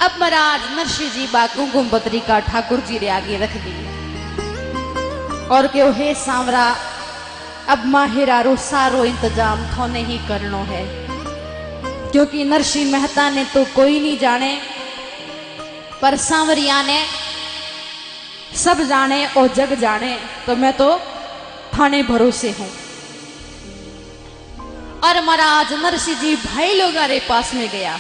अब महाराज नरसिंह जी बा कुमकुम पत्रिका ठाकुर जी रे आगे रख दी और क्यों हे सांवरा अब माहिरा रो सारो इंतजाम थोने ही करनो है, क्योंकि नरसिंह मेहता ने तो कोई नहीं जाने पर सांवरिया ने सब जाने और जग जाने, तो मैं तो थाने भरोसे हूं। और महाराज नरसिंह जी भाई लोग रे पास में गया।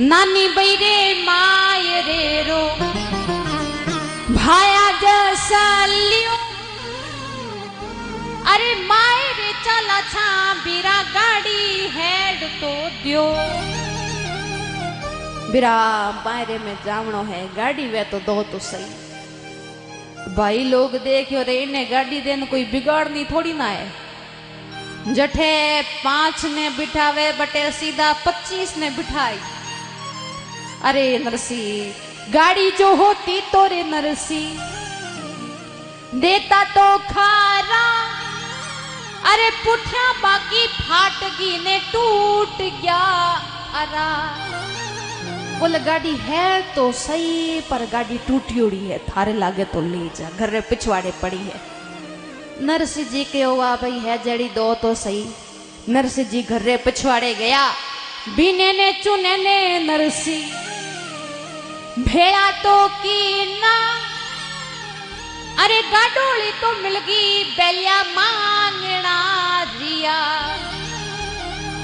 नानी बैरे माय रे रो भाया जैसा लियो, अरे माय रे चला छा बिरा गाड़ी हेड तो दियो। बिरा बायरे में जावणो है, गाड़ी वे तो दो तो सही। भाई लोग देखियो रे इन्हें गाड़ी देने कोई बिगाड़नी थोड़ी ना है। जठे 5 ने बिठावे बटे सीधा 25 ने बिठाई। अरे नरसिंह गाड़ी जो होती तो रे नरसिंह देता तो खारा, अरे पुठिया बाकी फाटगी ने टूट गया अरा। बोले गाड़ी है तो सही पर गाड़ी टूटी उड़ी है, थारे लागे तो ले जा, घर रे पिछवाड़े पड़ी है। नरसिंह जी के हुआ भाई है जड़ी दो तो सही। नरसिंह जी घर रे पिछवाड़े गया, बीने ने चुने ने नरसिंह भेड़ा तो की ना, अरे गाडोली तो मिल गई बेलिया मांगना रिया।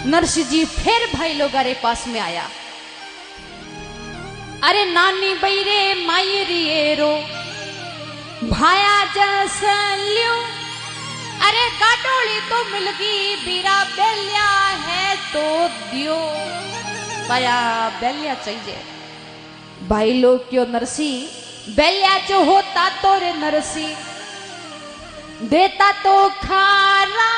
नरसिंह जी फिर भाई लोग रे पास में आया। अरे नानी बैरे मायरी रो भाया जसल्यो, अरे गाडोली तो मिल गई बीरा बेलिया है तो दियो। भाया बेलिया चाहिए। भाई लोग क्यों नरसिंह बेलिया जो होता तो रे नरसिंह देता तो खारा,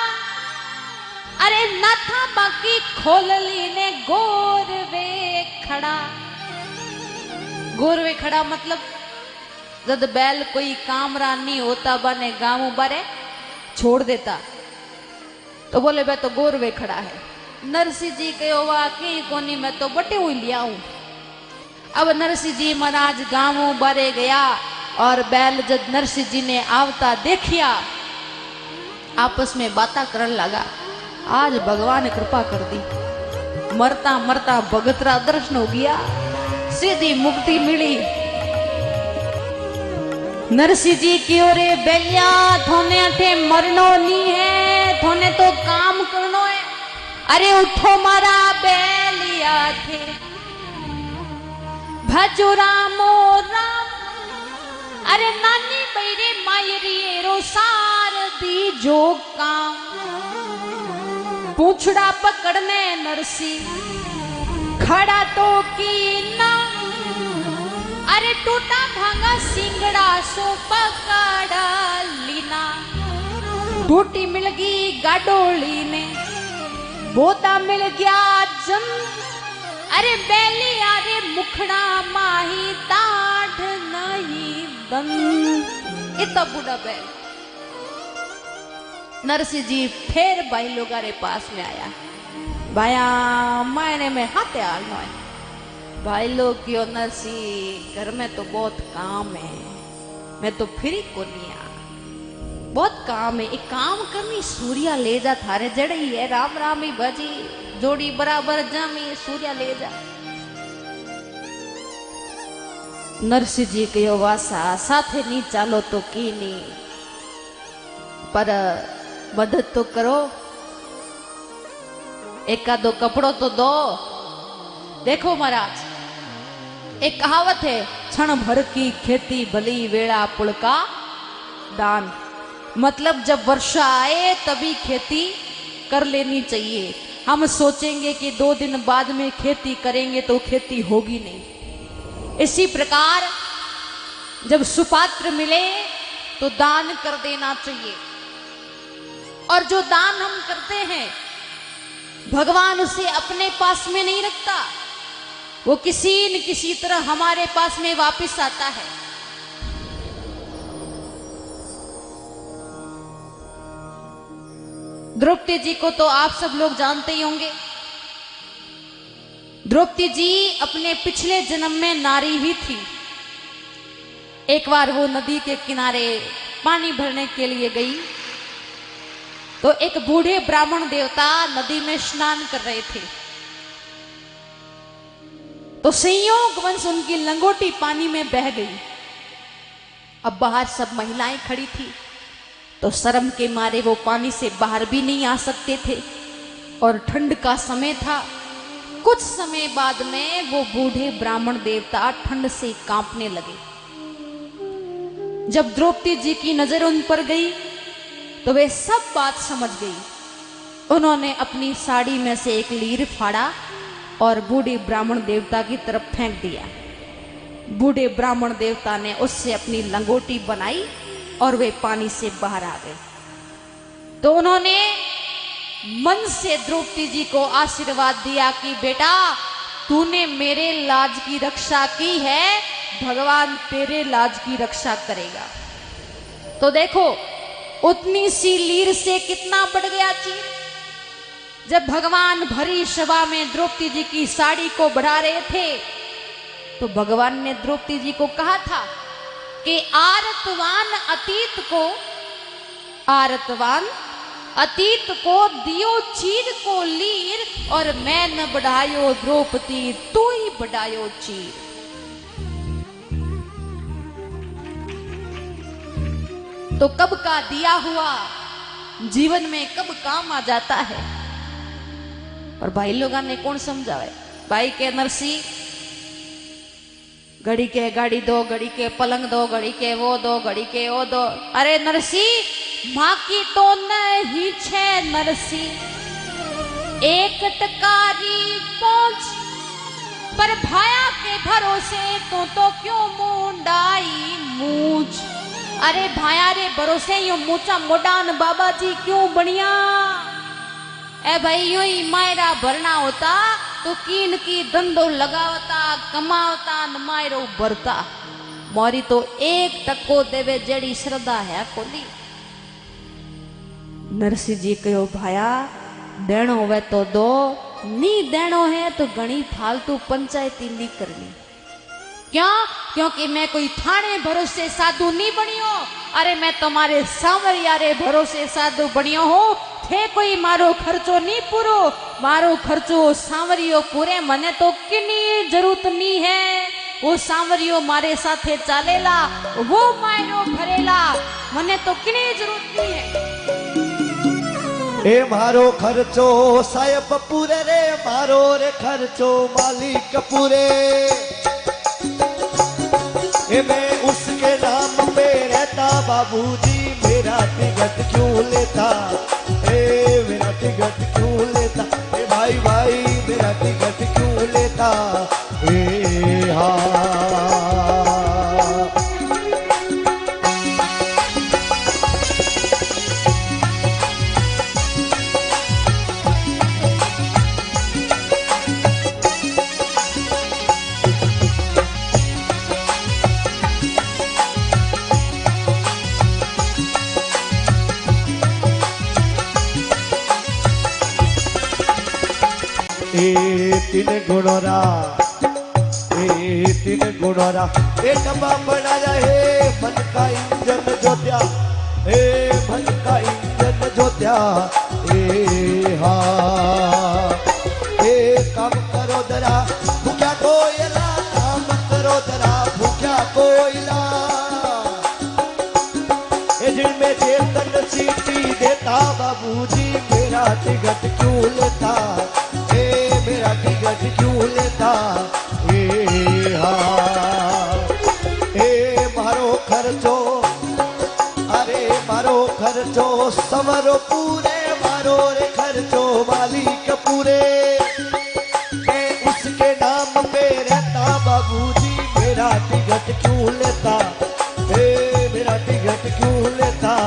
अरे न था बाकी खोलली ने गोरवे खड़ा। गोरवे खड़ा मतलब जब बैल कोई कामरा नहीं होता बने गांव बारे छोड़ देता तो बोले मैं तो गोरवे खड़ा है। नरसिंह जी के वाकई कोनी मैं तो बटे हुई लिया हूं। अब नरसिंह जी महाराज गांव बारे गया और बैल जब नरसिंह जी ने आवता देखिया आपस में बातें करने लगा। आज भगवान ने कृपा कर दी, मरता मरता भगतरा दर्शन हो गया, सीधी मुक्ति मिली। नरसिंह जी की ओरे बेलिया थोने अठे मरनो नहीं है, थोने तो काम करनो है। अरे उठो मारा बेलिया थे भजो रामो राम, अरे नानी बैरे मायरी रो सार दी जो काम। पूछड़ा पकड़ने नरसिंह खड़ा तो की ना, अरे टूटा भांगा सिंगड़ा सो पकड़ा लीना। टूटी मिल गई गाडोली ने बोता मिल गया जम, अरे बेली अरे मुखड़ा माही दाढ़ नहीं दन। इतना बूढ़ा बैल। नरसिंह जी फिर भाई लोग रे पास में आया। भाया मायने में हाथे आलनो है। भाई लोग क्यों नरसिंह घर में तो बहुत काम है, मैं तो फ्री को नहीं आ, बहुत काम है। एक काम करनी सूर्या ले जा थारे जड़ी है, राम राम ही भजी जोड़ी बराबर जामी सूर्या ले जा। नरसिंह जी कहो वासा साथे नहीं चालो तो की नहीं, पर मदद तो करो, एका दो कपड़ों तो दो। देखो महाराज एक कहावत है, क्षण भर की खेती भली वेड़ा पुलका दान। मतलब जब वर्षा आए तभी खेती कर लेनी चाहिए। हम सोचेंगे कि 2 दिन बाद में खेती करेंगे तो खेती होगी नहीं। इसी प्रकार जब सुपात्र मिले तो दान कर देना चाहिए। और जो दान हम करते हैं भगवान उसे अपने पास में नहीं रखता, वो किसी न किसी तरह हमारे पास में वापस आता है। द्रौपदी जी को तो आप सब लोग जानते ही होंगे। द्रौपदी जी अपने पिछले जन्म में नारी ही थी। एक बार वो नदी के किनारे पानी भरने के लिए गई तो एक बूढ़े ब्राह्मण देवता नदी में स्नान कर रहे थे। तो संयोगवश उनकी लंगोटी पानी में बह गई। अब बाहर सब महिलाएं खड़ी थी तो शर्म के मारे वो पानी से बाहर भी नहीं आ सकते थे और ठंड का समय था। कुछ समय बाद में वो बूढ़े ब्राह्मण देवता ठंड से कांपने लगे। जब द्रौपदी जी की नजर उन पर गई तो वे सब बात समझ गई। उन्होंने अपनी साड़ी में से एक लीर फाड़ा और बूढ़े ब्राह्मण देवता की तरफ फेंक दिया। बूढ़े ब्राह्मण देवता ने उससे अपनी लंगोटी बनाई और वे पानी से बाहर आ गए। तो उन्होंने मन से द्रौपदी जी को आशीर्वाद दिया कि बेटा तूने मेरे लाज की रक्षा की है, भगवान तेरे लाज की रक्षा करेगा। तो देखो उतनी सी लीर से कितना बढ़ गया चीर। जब भगवान भरी सभा में द्रौपदी जी की साड़ी को बढ़ा रहे थे तो भगवान ने द्रौपदी जी को कहा था कि आरतवान अतीत को दियो चीर को लीर और मैं न बढ़ायो द्रौपदी तू ही बढ़ायो चीर। तो कब का दिया हुआ जीवन में कब काम आ जाता है। और भाई लोगों ने कौन समझावे। भाई के नरसी घड़ी के गाड़ी दो, घड़ी के पलंग दो, घड़ी के वो दो, घड़ी के वो दो। अरे नरसी माँ की तो नहीं छे नरसी, एक टकारी पहुंच पर भाया के भरोसे तो क्यों मुंडाई मूछ। अरे भाया रे भरोसे यो मूचा मोडान बाबा जी क्यों बनिया। ए भाई यूं ही मायरा भरना होता तो कीन की धंधो लगावता कमावता न मायरो भरता। मोरी तो एक टको देवे जड़ी श्रद्धा है कोली। नरसिंह जी कहो भाया देनो होवे तो दो, नी देनो है तो घणी फालतू पंचायती नहीं करनी। क्यों? क्योंकि मैं कोई थाने भरोसे साधु नहीं बनियो। अरे मैं तुम्हारे सांवरिया रे भरोसे साधु बनियो हूँ। थे कोई मारो खर्चो नहीं पूरो, मारो खर्चो सांवरियो पूरे। मने तो किनी जरूरत नहीं है, वो सांवरियो मारे साथे चालेला, वो मायरो भरेला। मने तो किनी जरूरत नहीं है। ए मारो खर्चो साहेब पूरे रे, मारो रे खर्चो मालिक पूरे। ए मैं उसके नाम पे रहता बाबूजी, मेरा टिकट क्यों लेता। ए मेरा टिकट क्यों लेता। ए भाई भाई मेरा टिकट क्यों लेता। ए हाँ तीन गुणोरा, तीन गुणोरा। एक डब्बा बना रहे मन का इंजन जोत्या, मन का इंजन जोत्या। हाँ काम करो दरा भूख्या कोयला, काम करो दरा भूख्या कोयला। जिनमें चेतन सीटी देता बाबूजी, मेरा टिकट क्यों लेता। मेरा टिकट क्यों लेता। मारो खर्चो, अरे मारो खर्चो समरो पूरे, मारो रे खर्चो मालिक पूरे। मैं उसके नाम पे रहता बाबूजी, मेरा टिकट क्यों लेता। मेरा टिकट क्यों लेता।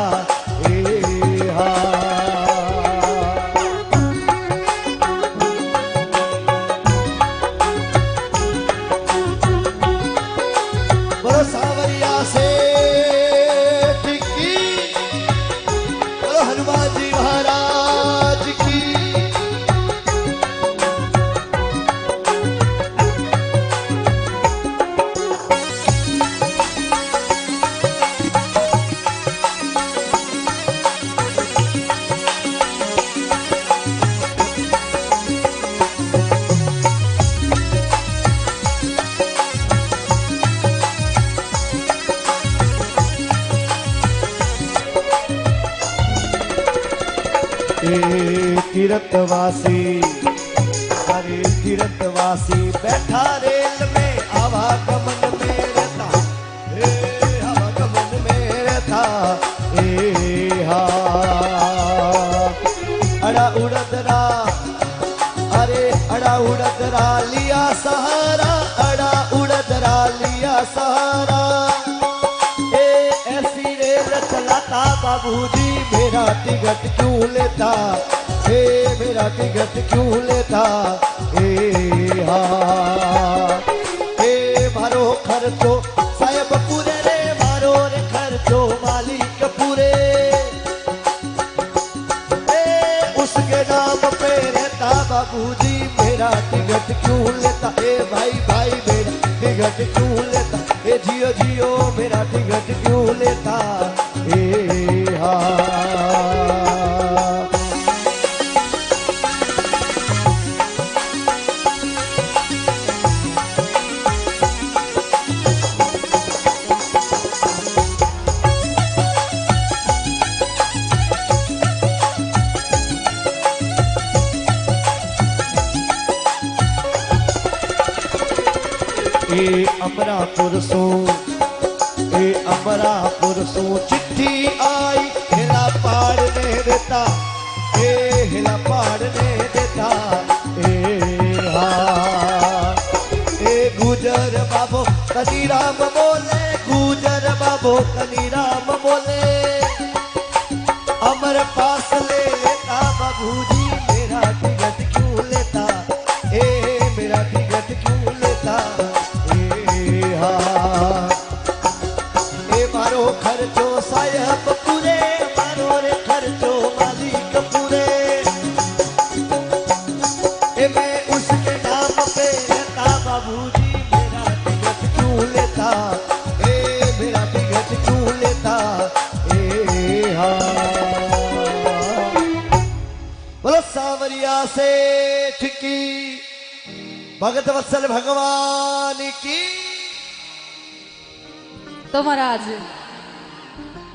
तीर्थवासी अरे तीर्थवासी बैठा रेल में आवागमन में रहता, आवागमन में रहता। हा अड़ा उड़दरा अरे अड़ा उड़दरा लिया सहारा, अड़ा उड़दरा लिया सहारा। ऐसी रेल चलाता बाबूजी मेरा टिकट क्यों लेता, मेरा टिकट क्यों लेता। मारो खर्चो साहेब पूरे रे, मारो रे खर्चो मालिक पूरे। उसके नाम पे रहता बाबूजी मेरा टिकट क्यों लेता। भाई भाई मेरा टिकट क्यों लेता, जियो जियो मेरा टिकट क्यों लेता। अमरापुर सो चिट्ठी आई हिला पाड़ने देता, हिला पाड़ने देता। गुजर बाबो कनी राम बोले, गुजर बाबो कनी राम बोले। अमर पास ले लेता बाबूजी मेरा टिकट क्यों लेता, मेरा टिकट क्यों लेता। मारो खर्चो साहेब पूरे, मारो रे खर्चो मालिक पूरे। मैं उसके नाम पे रहता बाबूजी मेरा टिकट क्यों लेता, मेरा टिकट क्यों लेता। बोलो सावरिया सेठ की, भगत वत्सल भगवान की। तो महाराज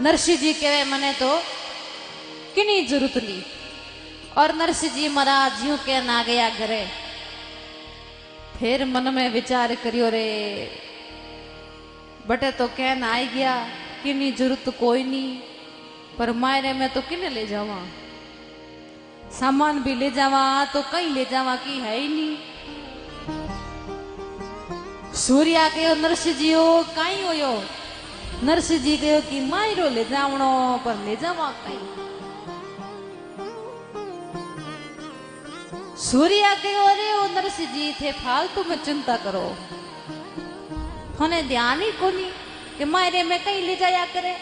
नरसिंह जी कहे मने तो किनी जरूरत नहीं, और नरसिंह जी महाराज यूं के ना गया घरे। फिर मन में विचार करियो रे बटे तो कहना आई गया किनी जरूरत कोई नहीं, पर मायरे में तो किने ले जावा, सामान भी ले जावा तो कहीं ले जावा की है ही नहीं। सूर्या कहो नरसिंह जी हो कहीं हो, नरसिंह जी कहो कि मायरो ले जावणो पर ले जावा कहीं। सूर्या कहो अरे ओ नरसिंह जी थे फालतू में चिंता करो, हने ध्यान ही कोनी कि मायरे में कहीं ले जाया करे।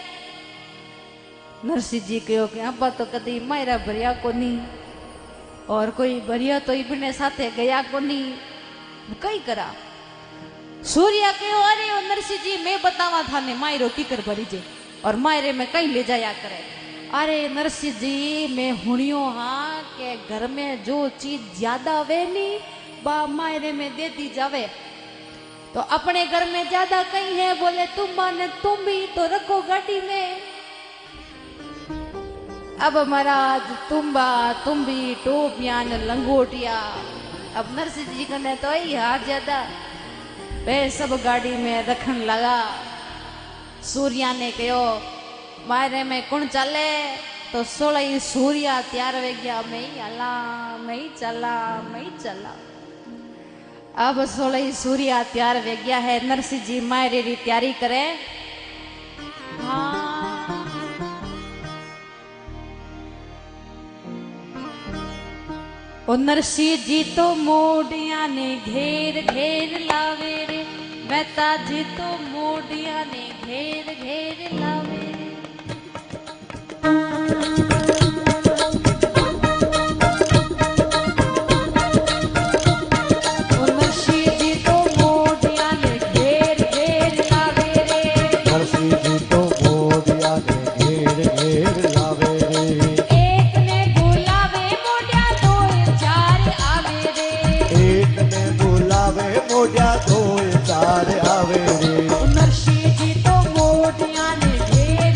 नरसिंह जी कहो कि अब्बा तो कदी मायरा भरिया कोनी, और कोई भरिया तो इबने साथे गया कोनी, कई करा। सूर्या कहो अरे ओ नरसिंह जी मैं बतावा थाने मायरो कीकर भरी जे, और मायरे में कहीं ले जाया करे। अरे नरसिंह जी मैं हुणियो हाँ के घर में जो चीज ज्यादा वे नी बा मायरे में देती जावे, तो अपने घर में ज्यादा कहीं है बोले तुम्बा ने तुम भी तो रखो गाड़ी में। अब महाराज तुम्बा तुम्बी टोपिया ने लंगोटिया, अब नरसिंह जी कने तो ही हार ज्यादा वे सब गाड़ी में रखन लगा। सूर्या ने कहो मायरे में कौन चले, तो 16 सूर्या तैयार वे गया, मैं ही चला मैं ही चला मैं ही चला। अब 16 सूर्या तैयार वे गया है, नरसिंह जी मायरे री तैयारी करे। हाँ ओ नरसिंह जी तो मोडिया ने घेर घेर लावे रे, मेहता जी तो मोडिया ने घेर घेर लावे रे। ओ नरसिंह जी तो मोडिया ने घेर घेर लावे रे, नरसिंह जी तो मोडिया ने घेर घेर लावे रे। एक ने बुलावे मोडिया दो चार आवे रे, एक ने बुलावे मोडिया दो चार आवे रे। नरसिंह जी तो मोडिया ने घेर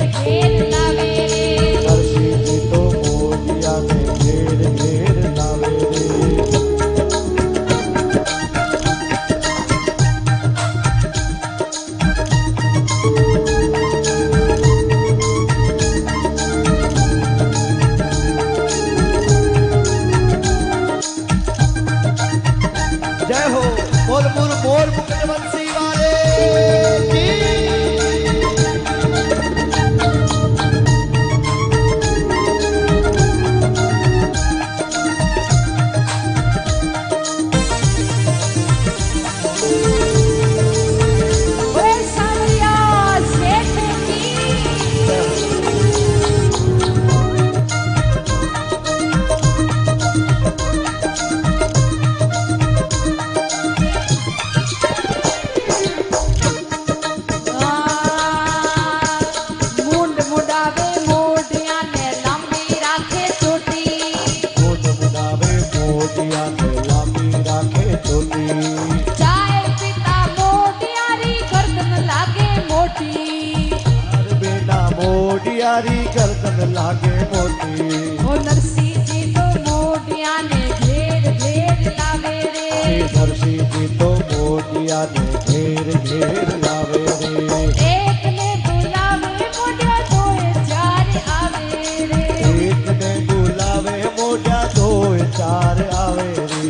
मोटी। ओ नरसी जी तो मोटिया ने घेर घेर लावे रे। नरसी जी तो मोटिया ने घेर घेर लावे रे। एक ने बुलावे मोटिया दो चार आवे रे। एक ने बुलावे मोटिया दो चार आवे रे।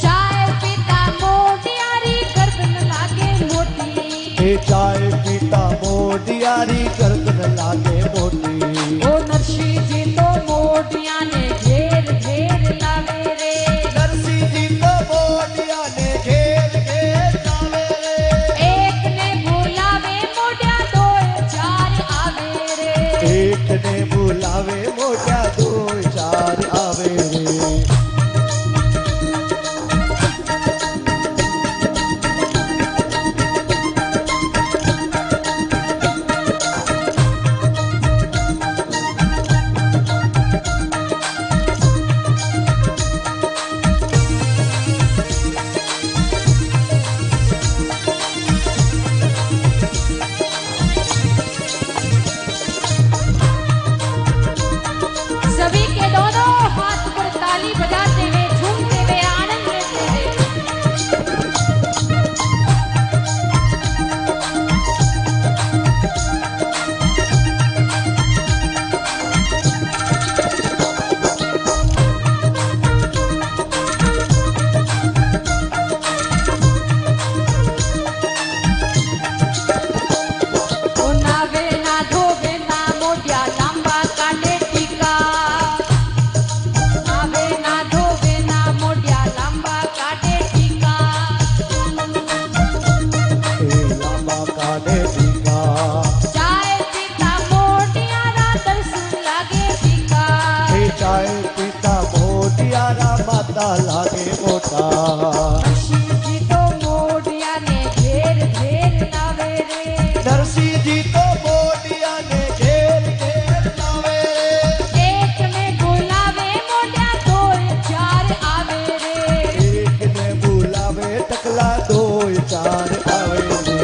चाय पीता मोटियारी गर्दन लागे मोटी। चाय पीता मोटियारी गर्दन लागे मोटी। ओ नरसी जी तो मोटिया ने घेर घेर लावे रे। नरसी जी तो मोटिया ने घेर घेर लावे रे। एक ने बुलावे मोटिया दो चार आवे रे। एक ने बुलावे मोटिया दो चार आवे रे। सभी के दोनों हाथ पर ताली बजाते हुए झूमते हुए आनंद लेते हुए ओ नावे ना धोवे ना मोटिया लंबा काटे टीका। नावे ना धोवे ना मोटिया लंबा काटे टीका। लांबा काटे टीका। चाय पीता मोटियारा दर्शन लागे टीका। चाय पीता मोटियारा माता लागे मोटा। नरसी जी तो मोटिया ने घेर घेर लावे रे। नरसी जी तो मोटिया ने घेर घेर लावे रे। एक ने बुलावे मोटिया दो चार आवे रे। एक ने बुलावे टकला दो चार आवे रे।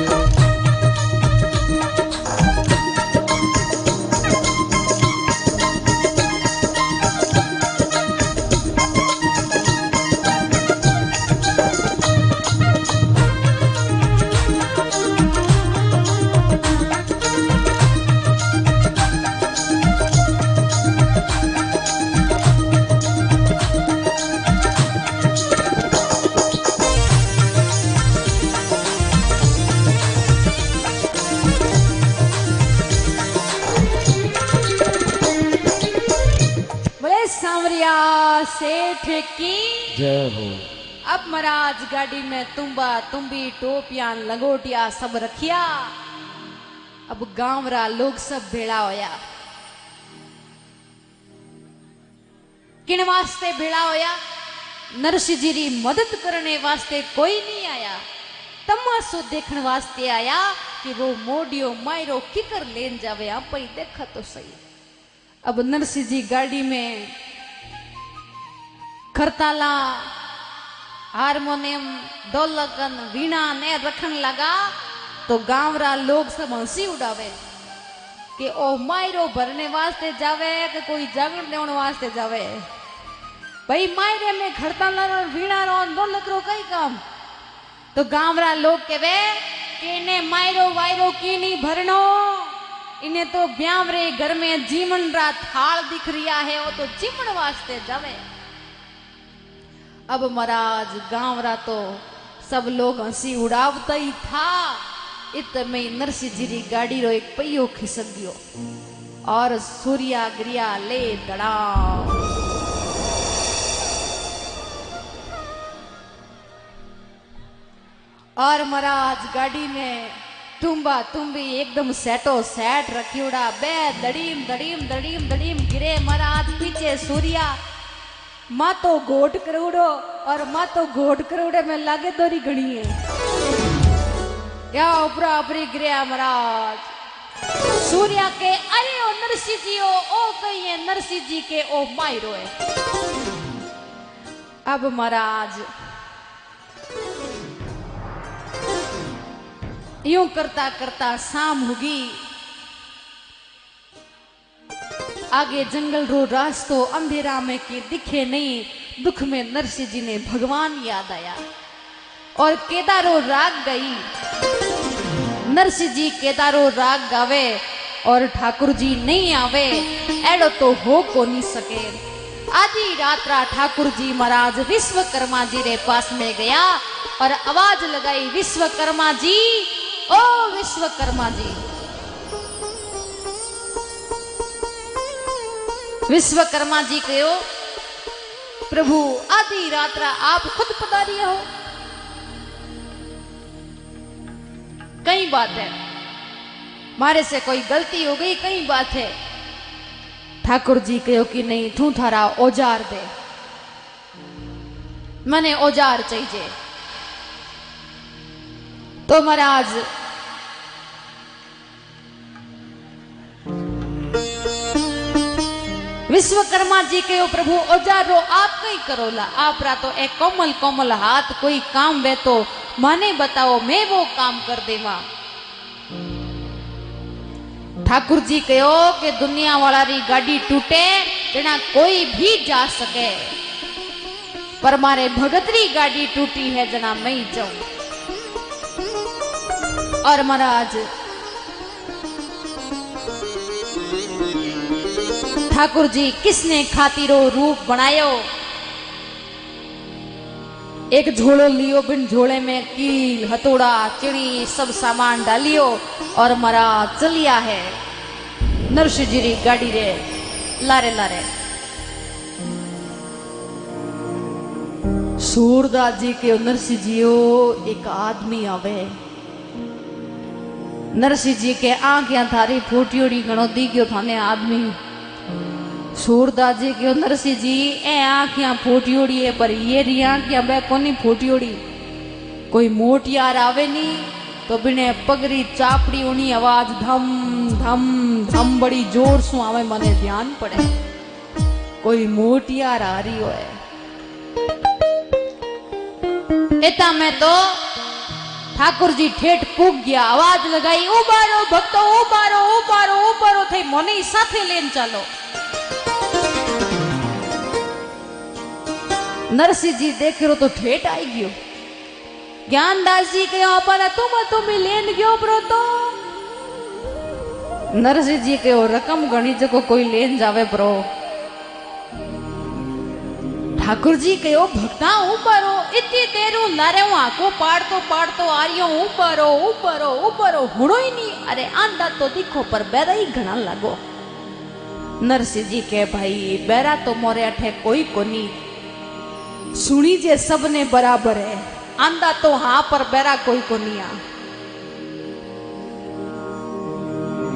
बोले सांवरिया सेठ की। जय हो। अब महाराज गाड़ी में तुम्बा तुम्बी टोपियां लंगोटिया सब रखिया। अब गांव रा लोग सब भेड़ा होया। किन वास्ते भेड़ा होया? नरसिंह जी री मदद करने वास्ते कोई नहीं आया। तमाशो देखने वास्ते आया कि वो मोडियो मायरो किकर लेन जावे। आप ही देखा तो सही। अब नरसिंह जी गाड़ी में खरताला हारमोनियम ढोलकन वीणा ने रखन लगा तो गांव रा लोग सब हंसी उड़ावे कि ओ मायरो भरने वास्ते जावे कि कोई जागरण देने वास्ते जावे। भाई मायरे में खरताला रो वीणा रो ढोलक रो कई काम। तो गांव रा लोग कहवे कि इन्हें मायरो वायरो की नहीं भरनो। इन्हें तो ब्याह रे घर में जीवन रा थाल दिख रिया है, वो तो जीवन वास्ते जावे। अब महाराज गांव रा तो सब लोग हंसी उड़ावता ही था। इत में नरसिंह जी री गाड़ी रो एक पहियो खिसक गयो और सूर्या गिरिया ले दड़ा। और महाराज गाड़ी में तुम्बा तुम्बी एकदम सेटो सेट रखी उड़ा बे दड़ीम दड़ीम दड़ीम दड़ीम गिरे महाराज पीछे सूर्या माँ तो गोट करोड़ो और माँ तो गोट करोड़े में लागे दोरी घड़ी है क्या उपरा उपरी गिरे महाराज सूर्या के अरे ओ नरसिंह जी ओ कही है नरसिंह जी के ओ मायरो है। अब महाराज यूं करता करता शाम होगी आगे जंगल रो रास्तो अंधेरा में कि दिखे नहीं दुख में नरसिंह जी ने भगवान याद आया और केदारो राग गई नरसिंह जी केदारो राग गावे और ठाकुर जी नहीं आवे एडो तो हो को नहीं सके। आधी रात ठाकुर जी महाराज विश्वकर्मा जी रे पास में गया और आवाज लगाई विश्वकर्मा जी ओ विश्वकर्मा जी। विश्वकर्मा जी कहो प्रभु आधी रात आप खुद पधारिए हो कई बात है मारे से कोई गलती हो गई कई बात है। ठाकुर जी कहो कि नहीं तू थारा औजार दे मने औजार चाहिए। तो महाराज विश्वकर्मा जी कहो प्रभु औजारो आप कई करोला आप रा तो एक कोमल कोमल हाथ कोई काम वे तो माने बताओ मैं वो काम कर देवा। ठाकुर जी कहो कि दुनिया वाला री गाड़ी टूटे जना कोई भी जा सके पर मारे भगतरी गाड़ी टूटी है जना मैं ही जाऊं। और महाराज ठाकुर जी किसने खातिरो रूप बनायो एक झोलो लियो बिन झोले में कील हथौड़ा चिड़ी सब सामान डालियो और महाराज चलिया है नरसिंह जी री गाड़ी रे लारे लारे। सूरदास जी के नरसिंह जी एक आदमी आवे नरसिंह जी के आंखियां थारी फूटियोड़ी घणो दी गयो थाने आदमी। सूरदास जी के नरसिंह जी ए आंखियां फूटियोड़ी है पर ये री आंखियां बे कोनी फूटियोड़ी कोई मोटियार आवे नहीं तो बिने पगरी चापड़ी उनी आवाज धम धम धम बड़ी जोर सु आवे मने ध्यान पड़े कोई मोटियार आ रही हो एता में तो ठाकुर जी ठेठ पूग गया आवाज लगाई उबारो भक्तो उबारो उबारो उबारो थे मोने साथे लेन चालो। नरसिंह जी देख रो तो ठेठ आई गयो ज्ञानदास जी के पर तुम लेन गयो प्रो तो नरसिंह जी के रकम घणी जको कोई लेन जावे प्रो। ठाकुर जी कहो भक्ता ऊपरो इतनी देरू लारे आंखों पाड़तो आ रही हूं ऊपरो हुणो ही नहीं अरे आंदा तो दिखो पर बेरा ही घना लागो। नरसिंह जी के भाई बेरा तो मोरे अठे कोई कोनी सुनी जे सबने बराबर है आंदा तो हाँ पर बेरा कोई कोनी आ।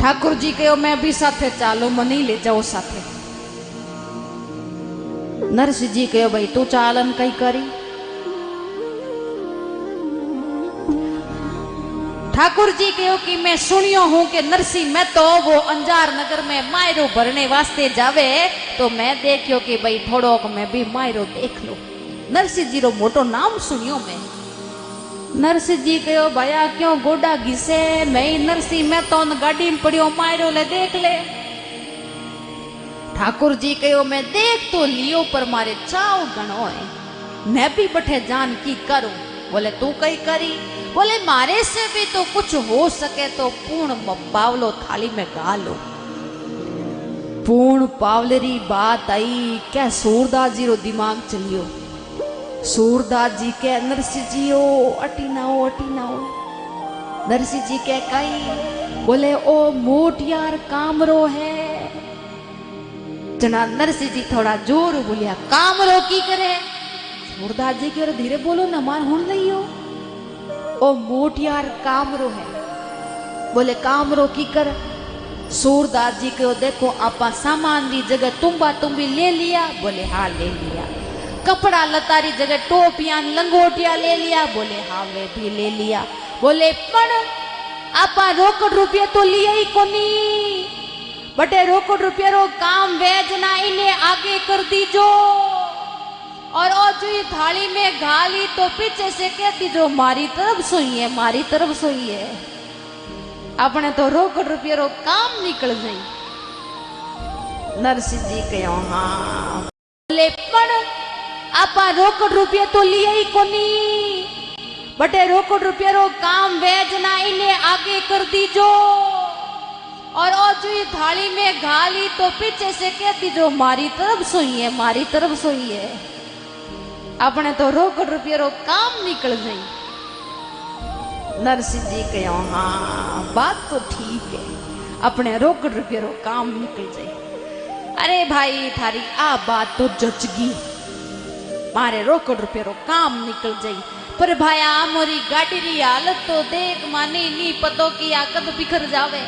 ठाकुर जी कहो मैं भी साथे चालो मनी ले जाओ साथे। नरसिंह जी कहो भाई तू चालन कई करी। ठाकुर जी कहो कि मैं सुनियो हूं कि नरसिंह मैं तो वो अंजार नगर में मायरो भरने वास्ते जावे तो मैं देखियो कि भाई थोड़ो मैं भी मायरो देख लो। नरसिंह जी रो मोटो नाम सुनियो मैं। नरसिंह जी कहो भैया क्यों गोडा घिसे मैं नरसिंह मैं तो गाड़ी में पड़ियो मायरो ले देख ले। ठाकुर जी कहो मैं देख तो लियो पर मारे चाव गणो है मैं भी बठे जान की करूं। बोले तू कई करी बोले मारे से भी तो कुछ हो सके तो पूर्ण पावलो थाली में गा लो। पूर्ण पावलेरी बात आई क्या सूरदास जी रो दिमाग चलियो। सूरदास जी के नरसिंह जी ओ अटी ना हो नरसिंह जी के कई बोले ओ मोटियार कामरो है जना। नरसिंह जी थोड़ा जोर बोलिया कामरो की करे। सूरदास जी के धीरे बोलो ना मान हुन लियो ओ मोटियार कामरो है। बोले कामरो की कर? सूरदास जी को देखो आपा सामान री जगह तुम्बा तुम्बी ले लिया? बोले हाँ ले लिया। कपड़ा लतारी जगह टोपियां लंगोटिया ले लिया? बोले हाँ वे भी ले लिया। बोले पण आपा रोकड़ रुपया तो लिया ही कोनी, बटे रोकड़ रुपया रो काम वेजना इन्हें आगे कर दीजो, और ओ जो थाली में घाली तो पीछे से कह दीजो मारी तरफ सोई है, मारी तरफ सोई है। अपने तो रोकड़ रुपया रो काम निकल जाई। नरसिंह जी कहो हाँ। बोले पण आपा रोकड़ रुपया तो लिया ही कोनी, बटे रोकड़ रुपया रो काम वेजना इन्हें आगे कर दीजो, और ओ जो थाली में घाली तो पीछे से कह दीजो मारी तरफ सोई है, मारी तरफ सोई है। अपने तो रोकड़ रुपया रो काम निकल जाई। नरसिंह जी कहो हाँ बात तो ठीक है, अपने रोकड़ रुपया रो काम निकल जाए। अरे भाई थारी आ बात तो जचगी, मारे रोकड़ रुपया रो काम निकल जाई। पर भाया मोरी गाड़ी री हालत तो देख, मानी नी पतो की आकत बिखर जावे।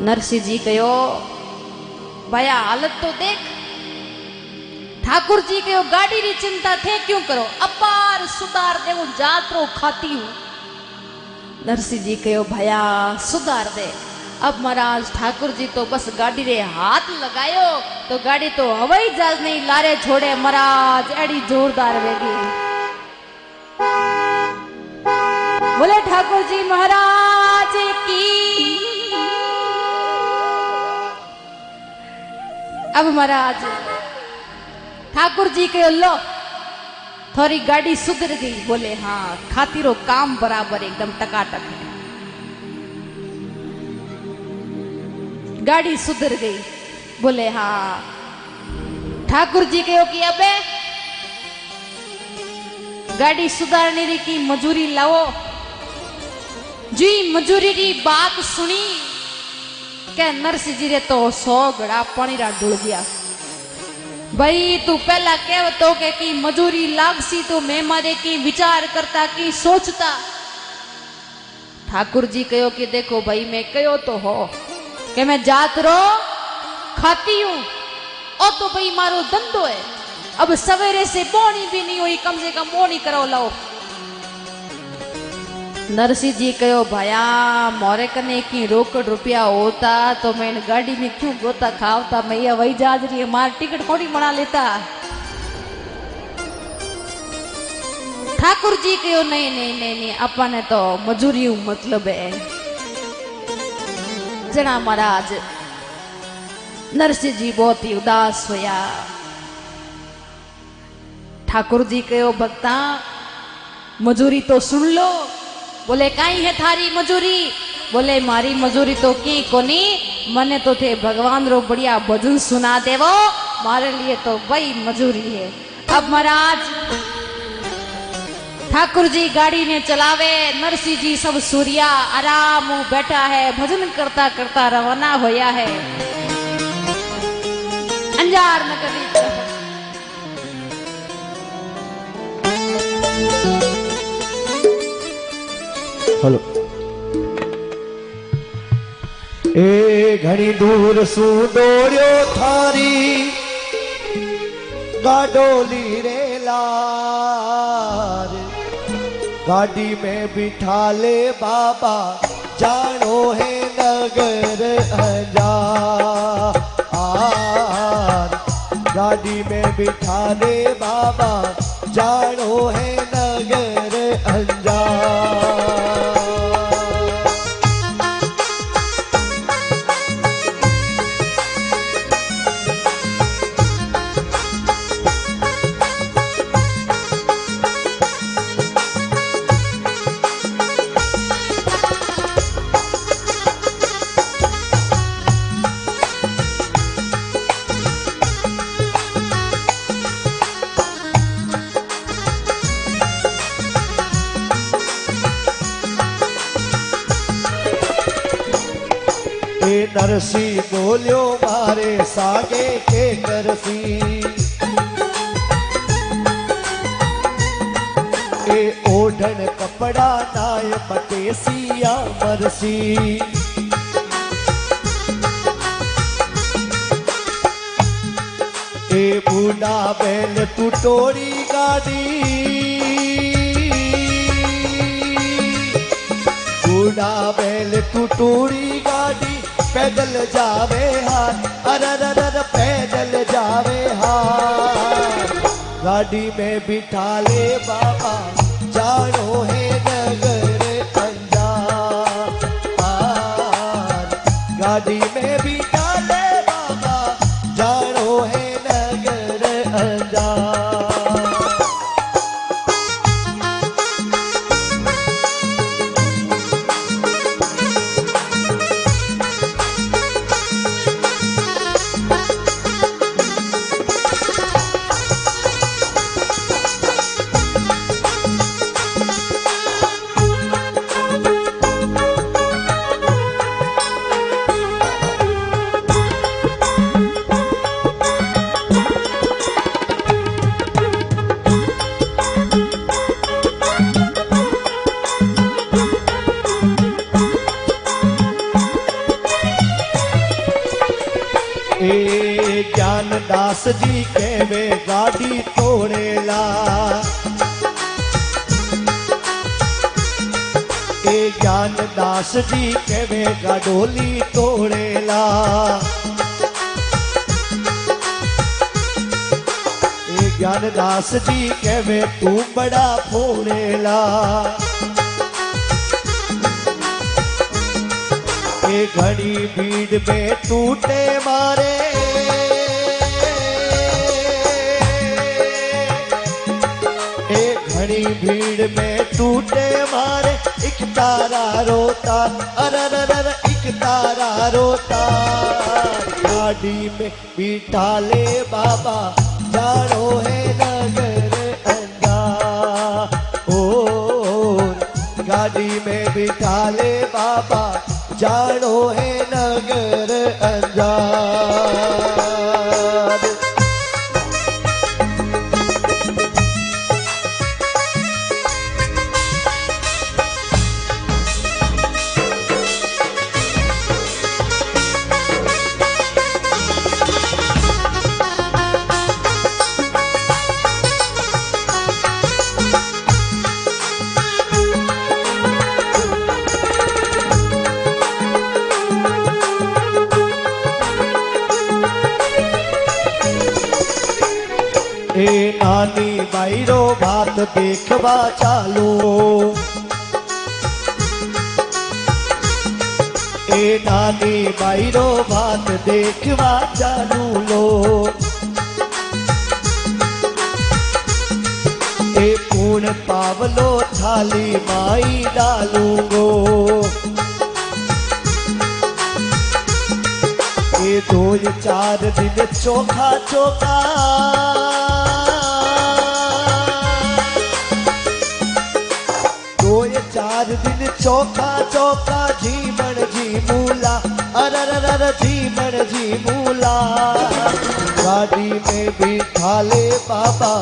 नरसिंह जी कहो भाया हालत तो देख। ठाकुर जी कहो गाड़ी री चिंता थे क्यों करो, अपार सुधार दे जात्रो खाती हूं। नरसिंह जी कहो भया सुधार दे। अब महाराज ठाकुर जी तो बस गाड़ी रे हाथ लगायो तो गाड़ी तो हवाई जहाज नहीं लारे छोड़े महाराज, एड़ी जोरदार वेगी। बोले ठाकुर जी महाराज की। अब महाराज ठाकुर जी के लो थोड़ी गाड़ी सुधर गई। बोले हाँ खातिरो काम बराबर एकदम टकाटक है, गाड़ी सुधर गई। बोले हाँ। ठाकुर जी कहो कि अबे गाड़ी सुधारने री की मजूरी लाओ। जी मजूरी री बात सुनी के नरसिंह जी रे तो 100 घड़ा पानी रा डुल गया। भाई तू पहला कह तो के की मजूरी लागसी तो मैं मारे की विचार करता की सोचता। ठाकुर जी कहो कि देखो भाई मैं कहो तो हो कि मैं जात रो खाती हूं, और तो भाई मारो धंधो है। अब सवेरे से बोनी भी नहीं हुई, कम से कम बोनी करो लाओ। नरसिंह जी कहो भया मोरे कने की रोकड़ रुपया होता तो मैं गाड़ी में क्यों गोता खावता, मैं ये वही जाज रही है मार टिकट थोड़ी बना लेता। ठाकुर जी कहो नहीं नहीं नहीं नहीं अपने तो मजूरी मतलब है। जना महाराज नरसिंह जी बहुत ही उदास होया। ठाकुर जी कहो भक्ता मजूरी तो सुन लो। बोले काई है थारी मजूरी? बोले मारी मजूरी तो की कोनी, मने तो थे भगवान रो बढ़िया भजन सुना देवो, मारे लिए तो वही मजूरी है। अब महाराज ठाकुर जी गाड़ी ने चलावे, नरसिंह जी सब सूर्या आराम बैठा है, भजन करता करता रवाना होया है अंजार नगर की तरफ। हेलो ए घणी दूर सू दौड़ियो थारी गाडोली रे लार, गाड़ी में बिठा ले बाबा जानो है नगर अंजार। गाड़ी में बिठा ले बाबा जानो है नगर अंजार। नरसी बोलियो मारे सागे के नरसी, ए ओठ ओढ़ण कपड़ा नाय पटेसिया मरसी। ए बूढ़ा बैल तू टोरी गाड़ी, बूढ़ा बैल तू टोरी गाड़ी, पैदल जावे हार, अरर पैदल जावे हार। गाड़ी में बिठा ले बाबा जानो है नगर अंजार, गाड़ी में बिठा ले बाबा जानो है नगर अंजार। ज्ञानदास जी कहवे गाड़ी तोड़ेला, ए ज्ञानदास जी कहवे गाडोली तोड़ेला, ए ज्ञानदास जी कहवे तू बड़ा फोड़ेला। ए घड़ी भीड़ में टूटे मारे, घड़ी भीड़ में टूटे मारे, एक तारा रोता, अरर एक तारा रोता। गाड़ी में बिठा ले बाबा जानो है नगर अंजार, ओ गाड़ी में बिठा ले बाबा जानो है नगर अंजार। ए नानी बाईरो बात देखवा चालो, ए नानी बाईरो बात देखवा चालू लो। ए पूर्ण पावलो थाली माई डालूंगो, ए 2-4 दिन चोखा चोखा, 2-4 दिन चौका चौका जीवन जी मूला, अरर जीवन जी मूला। गाड़ी में बिठा ले बाबा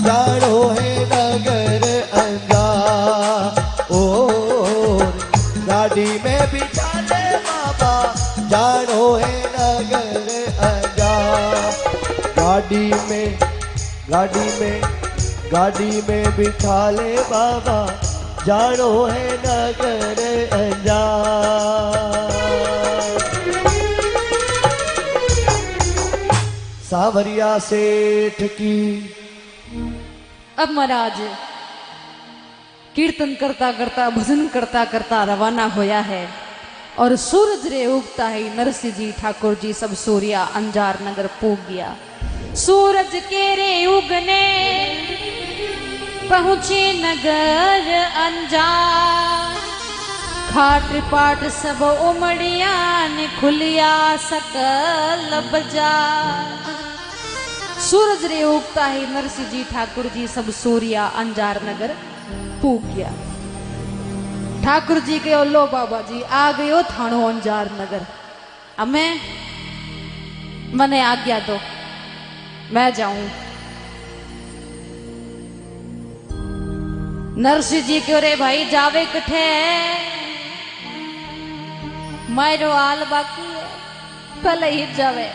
जानो है नगर अंजार, ओ गाड़ी में बिठा ले बाबा जानो है नगर अंजार। गाड़ी में बिठा ले बाबा जानो है नगर अंजार। सावरिया सेठ की। अब महाराज कीर्तन करता करता भजन करता करता रवाना होया है और सूरज रे उगता ही नरसिंह जी ठाकुर जी सब सूर्या अंजार नगर पूग गया। सूरज के रे उगने पहुंचे नगर अंजार, खाट पाट सब उमड़िया ने खुलिया सकल बाजार। सूरज रे उगता ही नरसिंह जी ठाकुर जी सब सूर्या अंजार नगर पूग गया। ठाकुर जी के लो बाबा जी आ गयो थानो अंजार नगर, अब मने आज्ञा दो मैं जाऊं। नरसिंह जी क्यों रे भाई जावे कठे मायरो हाल बाकी है पहले ही जावे।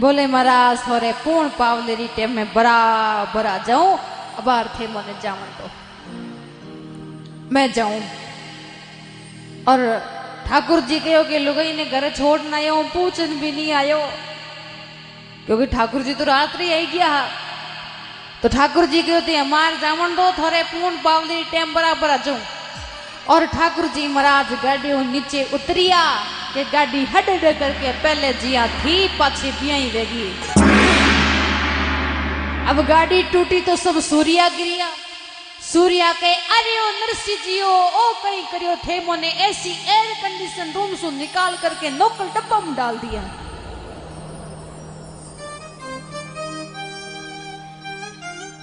बोले महाराज थोड़े पूर्ण पावलेरी टेम में बराबर आ जाऊं अबार थे मने जावन तो मैं जाऊं। और ठाकुर जी कहो कि लुगाई ने घर छोड़ना आयो पूछन भी नहीं आयो क्योंकि ठाकुर जी तो रात्रि आई गया। तो ठाकुर जी कहते हमार जावन दो थोड़े पूर्ण पावलेरी टेम बराबर आ जाऊं। और ठाकुर जी महाराज गाड़ी नीचे उतरिया कि गाड़ी हड करके पहले जिया थी पाछे बियाई वेगी। अब गाड़ी टूटी तो सब सूर्या गिरिया। सूर्या के अरे ओ नरसिंह जी ओ कहीं करियो थे मोने ऐसी एयर कंडीशन रूम से निकाल करके नोकल डब्बा में डाल दिया।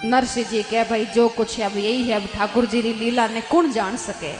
नरसिंह जी कहे भाई जो कुछ है अब यही है, अब ठाकुर जी की लीला ने कौन जान सके।